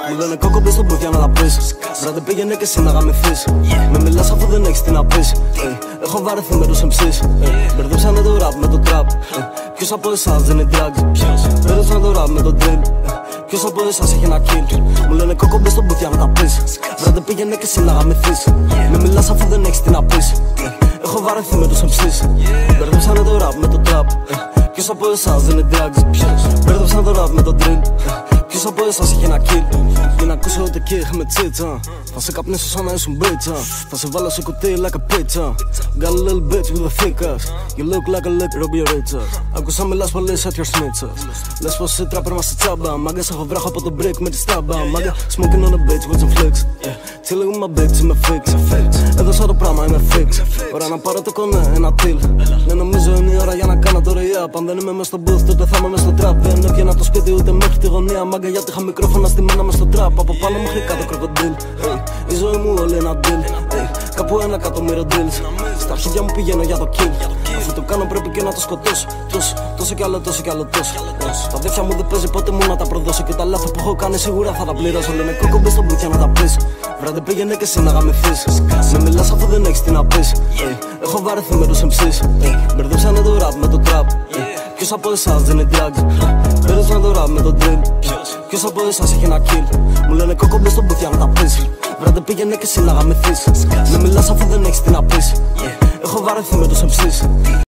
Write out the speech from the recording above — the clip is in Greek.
Μου λένε κόκο μπες στον πόδια να τα πεις. Βράδυ πήγαινε και εσύ να γαμηθείς. Με μιλάς αφού δεν έχεις τι να πεις. Έχω βαρεθεί με τους MCs. Μπερδέψανε το rap με το trap. Ποιος από εσάς δεν είναι drugs. Μπερδέψανε το rap με το drill. Ποιος από εσάς έχει ένα kill. Μου λένε κόκο μπες στον πόδια να τα πεις. Βράδυ πήγαινε και εσύ να γαμηθείς. Με μιλάς αφού δεν έχεις τι να πεις. Έχω βαρεθεί με τους MCs. Μπερδέψανε το rap με το trap. Ποιος από εσάς δεν είναι drugs. Μπερδέψανε το rap με το drill. Ποιος από εσάς έχει ένα kill. Για να ακούσω ότι εκεί έχουμε τσίτσα. Θα σε καπνίσω σαν να ήσουν μπίτσα. Θα σε βάλω σε κουτί like a pizza. Got a little bitch with a thick ass. You look like a lick Robbie Richa. Ακούσα μιλάς πολύ σαν your snitches. Λες πως είσαι τράπερ μας σε τσάμπα. Μάγκες έχω βράχο από το break με τη στάμπα. Μάγκα smoking on a bitch with some flicks. Chilling with my bitch είμαι fix. Έδωσα το πράγμα είμαι fix. Ώρα να πάρω το κονέ ένα till. Ναι νομίζω είναι η ώρα για να κάνω το re-up. Αν δεν είμαι μες στο booth τότε θα είμαι μες στο trap. Δεν έβγαινα το σπίτι ούτε μέχρι τη γωνία. Μάγκα γιατί είχα μικρόφωνα στημένα μες στο trap. Από πάνω μέχρι κάτω κροκοντήλ. Η ζωή μου όλη ένα deal. Κάπου 1 εκατομμύριο deals. Στα αρχίδια μου πηγαίνω για το kill. Αφού το κάνω πρέπει και να το σκοτώσω. Τόσο κι άλλο, τόσο κι άλλο τόσο. Τα αδέρφια μου δεν παίζει πότε μου να τα προδώσω. Και τα λάθη που έχω κάνει σίγουρα θα τα πληρώσω. Λένε κόκο μπες στον μπουκιά να τα πεις. Βράδυ πήγαινε και εσύ να γαμηθείς. Με μιλάς αφού δεν έχεις τι να πεις. Έχω βαρεθεί με τους MCs. Μπερδέψανε το rap με το trap. Ποιος από εσάς δεν είναι drugs. Μπερδέψανε το rap με το drill. Ποιος από εσάς έχει ένα kill. Μου λένε κόκο μπες στον μπουκιά να τα πεις. Βράδυ πήγαινε και εσύ να γαμηθείς. Με μιλάς αφού δεν έχεις τι να πεις. Έχω βαρεθεί με τους MCs.